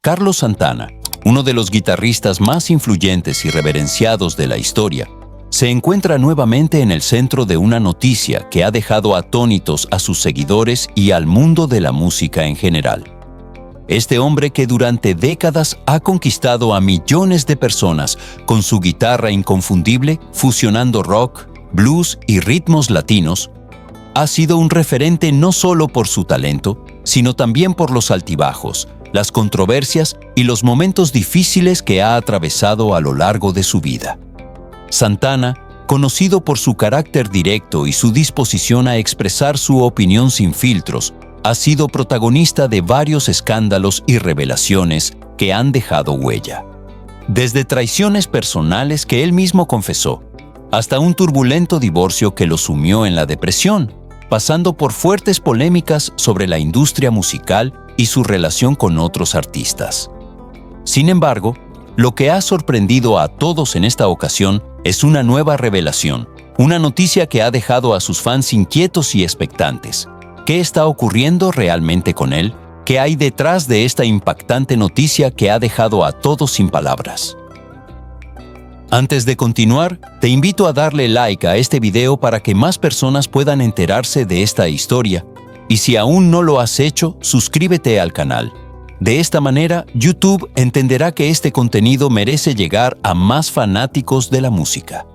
Carlos Santana, uno de los guitarristas más influyentes y reverenciados de la historia, se encuentra nuevamente en el centro de una noticia que ha dejado atónitos a sus seguidores y al mundo de la música en general. Este hombre que durante décadas ha conquistado a millones de personas con su guitarra inconfundible, fusionando rock, blues y ritmos latinos, ha sido un referente no solo por su talento, sino también por los altibajos, las controversias y los momentos difíciles que ha atravesado a lo largo de su vida. Santana, conocido por su carácter directo y su disposición a expresar su opinión sin filtros, ha sido protagonista de varios escándalos y revelaciones que han dejado huella. Desde traiciones personales que él mismo confesó, hasta un turbulento divorcio que lo sumió en la depresión, pasando por fuertes polémicas sobre la industria musical y su relación con otros artistas. Sin embargo, lo que ha sorprendido a todos en esta ocasión es una nueva revelación, una noticia que ha dejado a sus fans inquietos y expectantes. ¿Qué está ocurriendo realmente con él? ¿Qué hay detrás de esta impactante noticia que ha dejado a todos sin palabras? Antes de continuar, te invito a darle like a este video para que más personas puedan enterarse de esta historia. Y si aún no lo has hecho, suscríbete al canal. De esta manera, YouTube entenderá que este contenido merece llegar a más fanáticos de la música.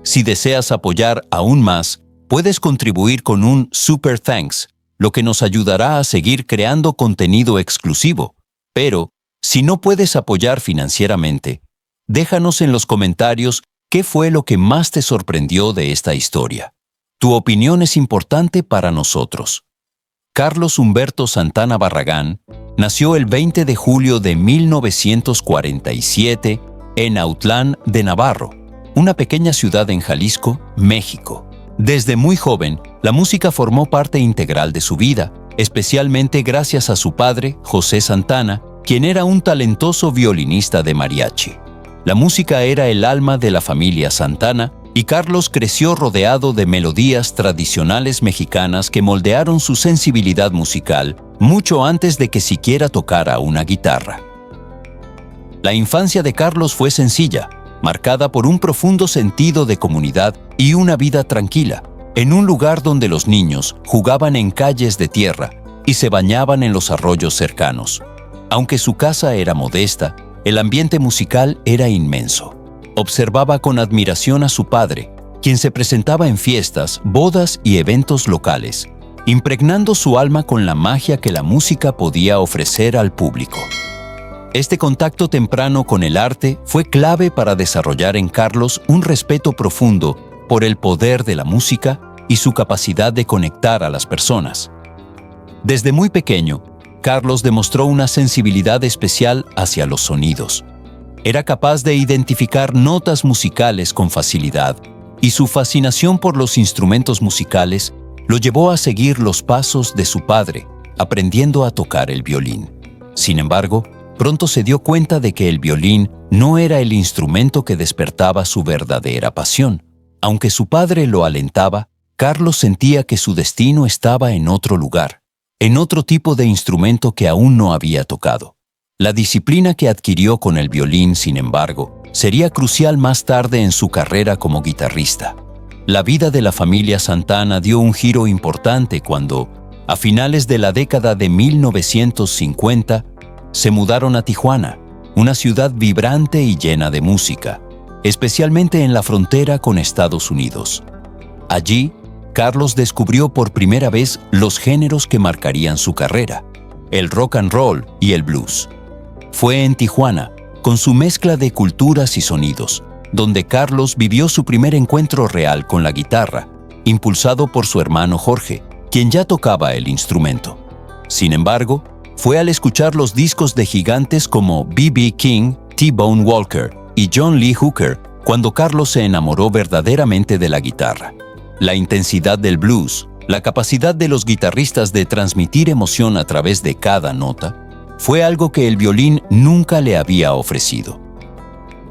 Si deseas apoyar aún más, puedes contribuir con un Super Thanks, lo que nos ayudará a seguir creando contenido exclusivo. Pero, si no puedes apoyar financieramente, déjanos en los comentarios qué fue lo que más te sorprendió de esta historia. Tu opinión es importante para nosotros. Carlos Humberto Santana Barragán nació el 20 de julio de 1947 en Autlán de Navarro, una pequeña ciudad en Jalisco, México. Desde muy joven, la música formó parte integral de su vida, especialmente gracias a su padre, José Santana, quien era un talentoso violinista de mariachi. La música era el alma de la familia Santana y Carlos creció rodeado de melodías tradicionales mexicanas que moldearon su sensibilidad musical mucho antes de que siquiera tocara una guitarra. La infancia de Carlos fue sencilla, marcada por un profundo sentido de comunidad y una vida tranquila, en un lugar donde los niños jugaban en calles de tierra y se bañaban en los arroyos cercanos. Aunque su casa era modesta, el ambiente musical era inmenso. Observaba con admiración a su padre, quien se presentaba en fiestas, bodas y eventos locales, impregnando su alma con la magia que la música podía ofrecer al público. Este contacto temprano con el arte fue clave para desarrollar en Carlos un respeto profundo por el poder de la música y su capacidad de conectar a las personas. Desde muy pequeño, Carlos demostró una sensibilidad especial hacia los sonidos. Era capaz de identificar notas musicales con facilidad, y su fascinación por los instrumentos musicales lo llevó a seguir los pasos de su padre, aprendiendo a tocar el violín. Sin embargo, pronto se dio cuenta de que el violín no era el instrumento que despertaba su verdadera pasión. Aunque su padre lo alentaba, Carlos sentía que su destino estaba en otro lugar, en otro tipo de instrumento que aún no había tocado. La disciplina que adquirió con el violín, sin embargo, sería crucial más tarde en su carrera como guitarrista. La vida de la familia Santana dio un giro importante cuando, a finales de la década de 1950, se mudaron a Tijuana, una ciudad vibrante y llena de música, especialmente en la frontera con Estados Unidos. Allí, Carlos descubrió por primera vez los géneros que marcarían su carrera, el rock and roll y el blues. Fue en Tijuana, con su mezcla de culturas y sonidos, donde Carlos vivió su primer encuentro real con la guitarra, impulsado por su hermano Jorge, quien ya tocaba el instrumento. Sin embargo, fue al escuchar los discos de gigantes como B.B. King, T-Bone Walker y John Lee Hooker cuando Carlos se enamoró verdaderamente de la guitarra. La intensidad del blues, la capacidad de los guitarristas de transmitir emoción a través de cada nota, fue algo que el violín nunca le había ofrecido.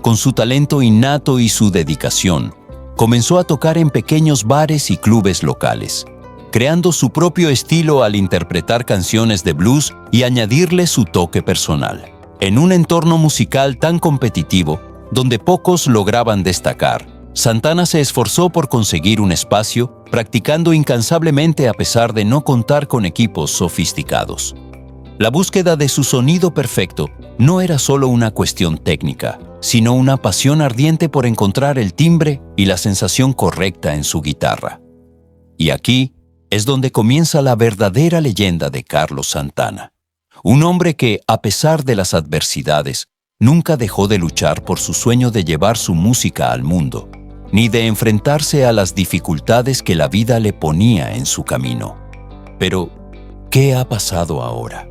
Con su talento innato y su dedicación, comenzó a tocar en pequeños bares y clubes locales, creando su propio estilo al interpretar canciones de blues y añadirle su toque personal. En un entorno musical tan competitivo, donde pocos lograban destacar, Santana se esforzó por conseguir un espacio, practicando incansablemente a pesar de no contar con equipos sofisticados. La búsqueda de su sonido perfecto no era solo una cuestión técnica, sino una pasión ardiente por encontrar el timbre y la sensación correcta en su guitarra. Y aquí es donde comienza la verdadera leyenda de Carlos Santana. Un hombre que, a pesar de las adversidades, nunca dejó de luchar por su sueño de llevar su música al mundo, ni de enfrentarse a las dificultades que la vida le ponía en su camino. Pero, ¿qué ha pasado ahora?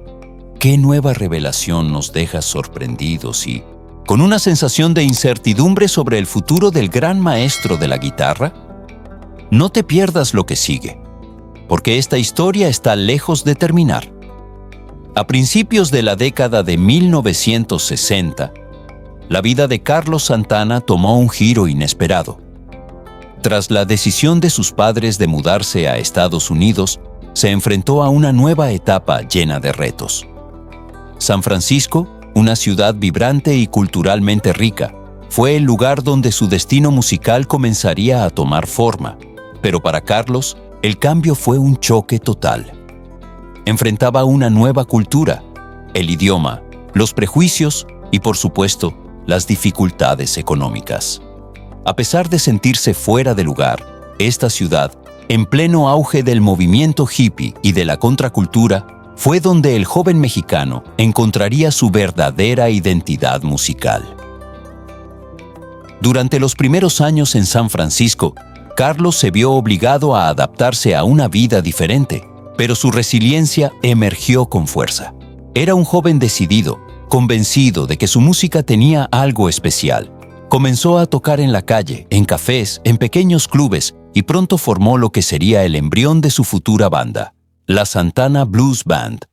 ¿Qué nueva revelación nos deja sorprendidos y con una sensación de incertidumbre sobre el futuro del gran maestro de la guitarra? No te pierdas lo que sigue, porque esta historia está lejos de terminar. A principios de la década de 1960, la vida de Carlos Santana tomó un giro inesperado. Tras la decisión de sus padres de mudarse a Estados Unidos, se enfrentó a una nueva etapa llena de retos. San Francisco, una ciudad vibrante y culturalmente rica, fue el lugar donde su destino musical comenzaría a tomar forma, pero para Carlos, el cambio fue un choque total. Enfrentaba una nueva cultura, el idioma, los prejuicios y, por supuesto, las dificultades económicas. A pesar de sentirse fuera de lugar, esta ciudad, en pleno auge del movimiento hippie y de la contracultura, fue donde el joven mexicano encontraría su verdadera identidad musical. Durante los primeros años en San Francisco, Carlos se vio obligado a adaptarse a una vida diferente, pero su resiliencia emergió con fuerza. Era un joven decidido, convencido de que su música tenía algo especial. Comenzó a tocar en la calle, en cafés, en pequeños clubes, y pronto formó lo que sería el embrión de su futura banda, la Santana Blues Band.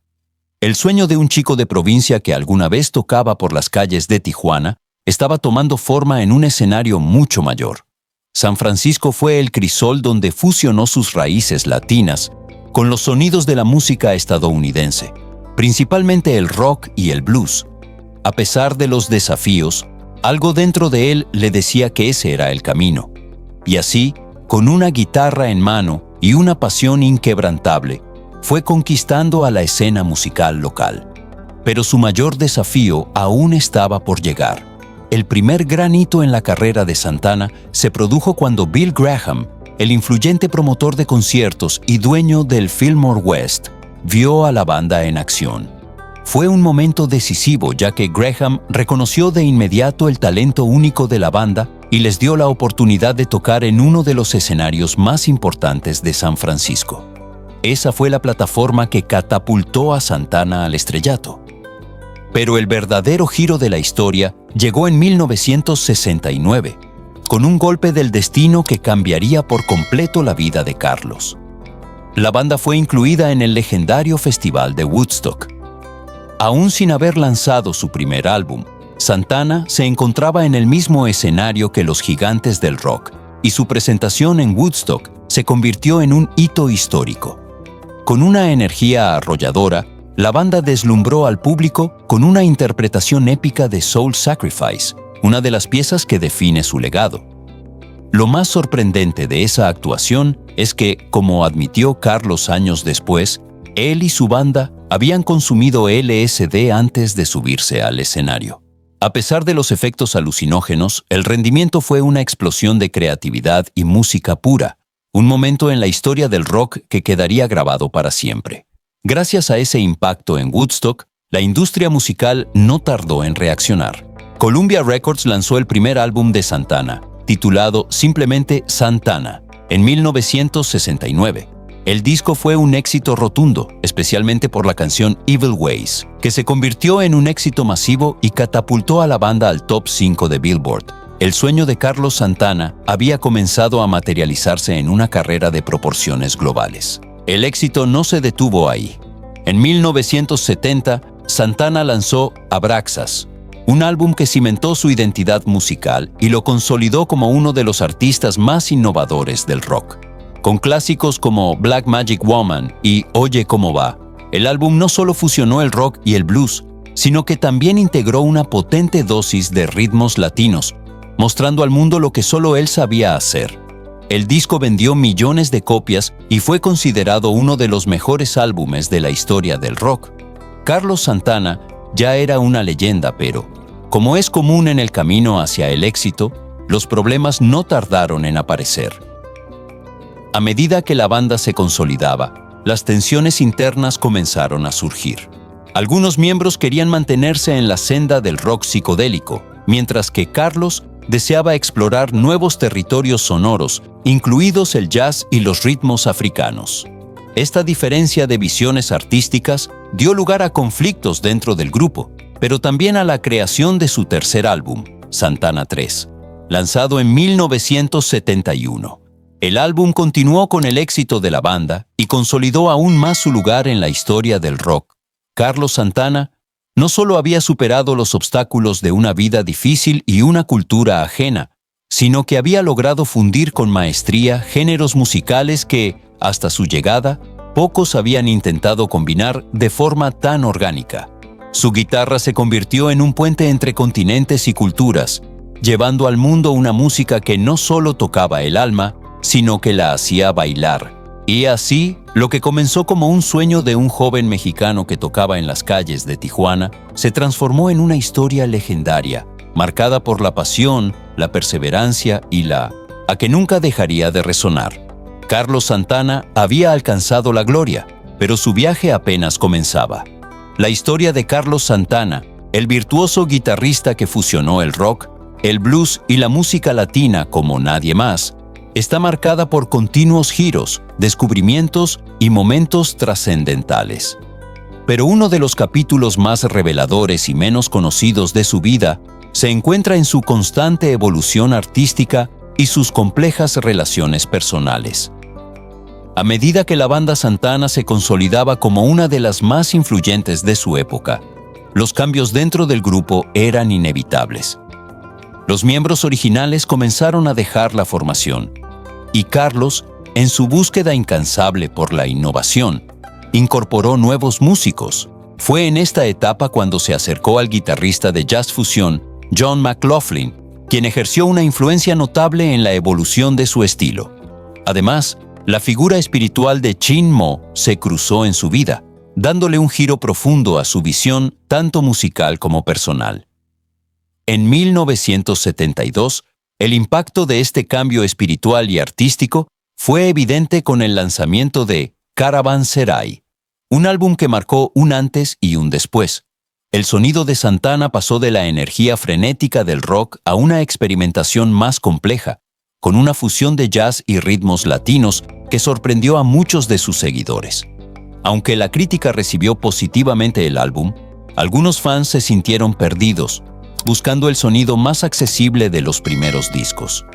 El sueño de un chico de provincia que alguna vez tocaba por las calles de Tijuana estaba tomando forma en un escenario mucho mayor. San Francisco fue el crisol donde fusionó sus raíces latinas con los sonidos de la música estadounidense, principalmente el rock y el blues. A pesar de los desafíos, algo dentro de él le decía que ese era el camino. Y así, con una guitarra en mano y una pasión inquebrantable, fue conquistando a la escena musical local. Pero su mayor desafío aún estaba por llegar. El primer gran hito en la carrera de Santana se produjo cuando Bill Graham, el influyente promotor de conciertos y dueño del Fillmore West, vio a la banda en acción. Fue un momento decisivo ya que Graham reconoció de inmediato el talento único de la banda y les dio la oportunidad de tocar en uno de los escenarios más importantes de San Francisco. Esa fue la plataforma que catapultó a Santana al estrellato. Pero el verdadero giro de la historia llegó en 1969, con un golpe del destino que cambiaría por completo la vida de Carlos. La banda fue incluida en el legendario Festival de Woodstock. Aún sin haber lanzado su primer álbum, Santana se encontraba en el mismo escenario que los gigantes del rock, y su presentación en Woodstock se convirtió en un hito histórico. Con una energía arrolladora, la banda deslumbró al público con una interpretación épica de Soul Sacrifice, una de las piezas que define su legado. Lo más sorprendente de esa actuación es que, como admitió Carlos años después, él y su banda habían consumido LSD antes de subirse al escenario. A pesar de los efectos alucinógenos, el rendimiento fue una explosión de creatividad y música pura, un momento en la historia del rock que quedaría grabado para siempre. Gracias a ese impacto en Woodstock, la industria musical no tardó en reaccionar. Columbia Records lanzó el primer álbum de Santana, titulado simplemente Santana, en 1969. El disco fue un éxito rotundo, especialmente por la canción Evil Ways, que se convirtió en un éxito masivo y catapultó a la banda al top 5 de Billboard. El sueño de Carlos Santana había comenzado a materializarse en una carrera de proporciones globales. El éxito no se detuvo ahí. En 1970, Santana lanzó Abraxas, un álbum que cimentó su identidad musical y lo consolidó como uno de los artistas más innovadores del rock. Con clásicos como Black Magic Woman y Oye Cómo Va, el álbum no solo fusionó el rock y el blues, sino que también integró una potente dosis de ritmos latinos, mostrando al mundo lo que solo él sabía hacer. El disco vendió millones de copias y fue considerado uno de los mejores álbumes de la historia del rock. Carlos Santana ya era una leyenda, pero, como es común en el camino hacia el éxito, los problemas no tardaron en aparecer. A medida que la banda se consolidaba, las tensiones internas comenzaron a surgir. Algunos miembros querían mantenerse en la senda del rock psicodélico, mientras que Carlos deseaba explorar nuevos territorios sonoros, incluidos el jazz y los ritmos africanos. Esta diferencia de visiones artísticas dio lugar a conflictos dentro del grupo, pero también a la creación de su tercer álbum, Santana 3, lanzado en 1971. El álbum continuó con el éxito de la banda y consolidó aún más su lugar en la historia del rock. Carlos Santana no solo había superado los obstáculos de una vida difícil y una cultura ajena, sino que había logrado fundir con maestría géneros musicales que, hasta su llegada, pocos habían intentado combinar de forma tan orgánica. Su guitarra se convirtió en un puente entre continentes y culturas, llevando al mundo una música que no solo tocaba el alma, sino que la hacía bailar. Y así, lo que comenzó como un sueño de un joven mexicano que tocaba en las calles de Tijuana, se transformó en una historia legendaria, marcada por la pasión, la perseverancia y la que nunca dejaría de resonar. Carlos Santana había alcanzado la gloria, pero su viaje apenas comenzaba. La historia de Carlos Santana, el virtuoso guitarrista que fusionó el rock, el blues y la música latina como nadie más, está marcada por continuos giros, descubrimientos y momentos trascendentales. Pero uno de los capítulos más reveladores y menos conocidos de su vida se encuentra en su constante evolución artística y sus complejas relaciones personales. A medida que la banda Santana se consolidaba como una de las más influyentes de su época, los cambios dentro del grupo eran inevitables. Los miembros originales comenzaron a dejar la formación, y Carlos, en su búsqueda incansable por la innovación, incorporó nuevos músicos. Fue en esta etapa cuando se acercó al guitarrista de jazz fusión, John McLaughlin, quien ejerció una influencia notable en la evolución de su estilo. Además, la figura espiritual de Chin Mo se cruzó en su vida, dándole un giro profundo a su visión tanto musical como personal. En 1972, el impacto de este cambio espiritual y artístico fue evidente con el lanzamiento de Caravanserai, un álbum que marcó un antes y un después. El sonido de Santana pasó de la energía frenética del rock a una experimentación más compleja, con una fusión de jazz y ritmos latinos que sorprendió a muchos de sus seguidores. Aunque la crítica recibió positivamente el álbum, algunos fans se sintieron perdidos, buscando el sonido más accesible de los primeros discos.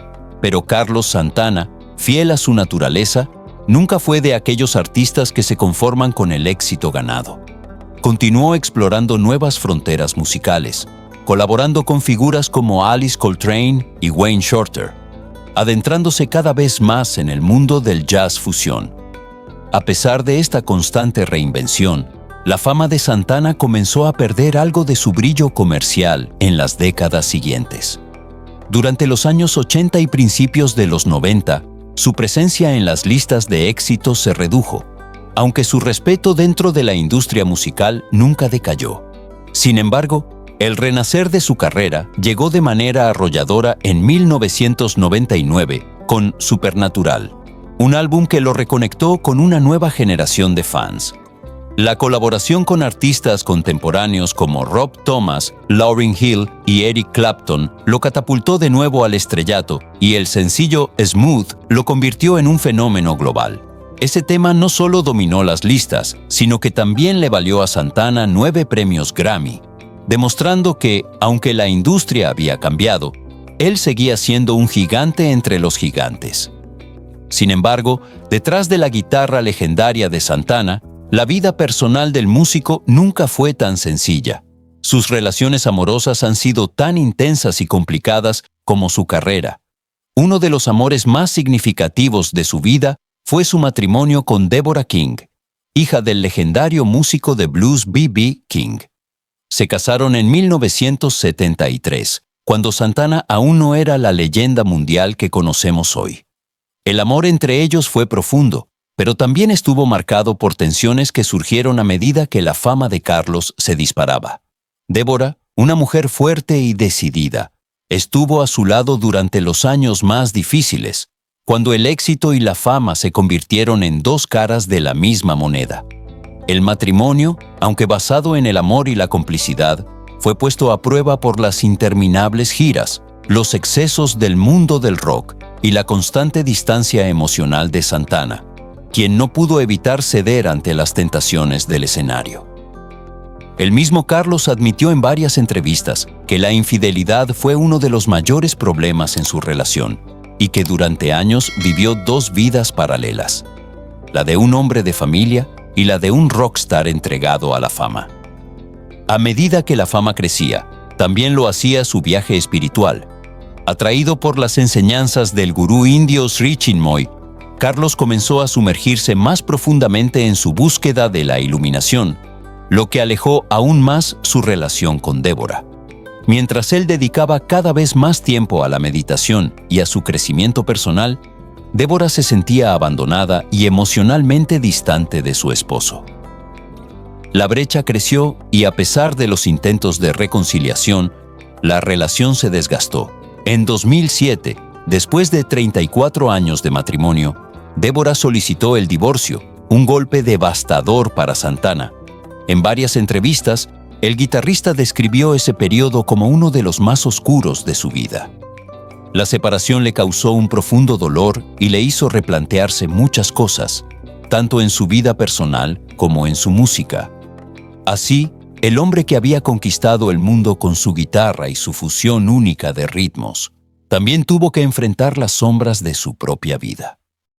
Pero Carlos Santana, fiel a su naturaleza, nunca fue de aquellos artistas que se conforman con el éxito ganado. Continuó explorando nuevas fronteras musicales, colaborando con figuras como Alice Coltrane y Wayne Shorter, adentrándose cada vez más en el mundo del jazz fusión. A pesar de esta constante reinvención, la fama de Santana comenzó a perder algo de su brillo comercial en las décadas siguientes. Durante los años 80 y principios de los 90, su presencia en las listas de éxitos se redujo, aunque su respeto dentro de la industria musical nunca decayó. Sin embargo, el renacer de su carrera llegó de manera arrolladora en 1999 con Supernatural, un álbum que lo reconectó con una nueva generación de fans. La colaboración con artistas contemporáneos como Rob Thomas, Lauryn Hill y Eric Clapton lo catapultó de nuevo al estrellato, y el sencillo Smooth lo convirtió en un fenómeno global. Ese tema no solo dominó las listas, sino que también le valió a Santana 9 premios Grammy, demostrando que, aunque la industria había cambiado, él seguía siendo un gigante entre los gigantes. Sin embargo, detrás de la guitarra legendaria de Santana, la vida personal del músico nunca fue tan sencilla. Sus relaciones amorosas han sido tan intensas y complicadas como su carrera. Uno de los amores más significativos de su vida fue su matrimonio con Deborah King, hija del legendario músico de blues B.B. King. Se casaron en 1973, cuando Santana aún no era la leyenda mundial que conocemos hoy. El amor entre ellos fue profundo, pero también estuvo marcado por tensiones que surgieron a medida que la fama de Carlos se disparaba. Débora, una mujer fuerte y decidida, estuvo a su lado durante los años más difíciles, cuando el éxito y la fama se convirtieron en dos caras de la misma moneda. El matrimonio, aunque basado en el amor y la complicidad, fue puesto a prueba por las interminables giras, los excesos del mundo del rock y la constante distancia emocional de Santana, quien no pudo evitar ceder ante las tentaciones del escenario. El mismo Carlos admitió en varias entrevistas que la infidelidad fue uno de los mayores problemas en su relación y que durante años vivió dos vidas paralelas, la de un hombre de familia y la de un rockstar entregado a la fama. A medida que la fama crecía, también lo hacía su viaje espiritual. Atraído por las enseñanzas del gurú indio Sri Chinmoy, Carlos comenzó a sumergirse más profundamente en su búsqueda de la iluminación, lo que alejó aún más su relación con Débora. Mientras él dedicaba cada vez más tiempo a la meditación y a su crecimiento personal, Débora se sentía abandonada y emocionalmente distante de su esposo. La brecha creció y a pesar de los intentos de reconciliación, la relación se desgastó. En 2007, después de 34 años de matrimonio, Débora solicitó el divorcio, un golpe devastador para Santana. En varias entrevistas, el guitarrista describió ese periodo como uno de los más oscuros de su vida. La separación le causó un profundo dolor y le hizo replantearse muchas cosas, tanto en su vida personal como en su música. Así, el hombre que había conquistado el mundo con su guitarra y su fusión única de ritmos, también tuvo que enfrentar las sombras de su propia vida.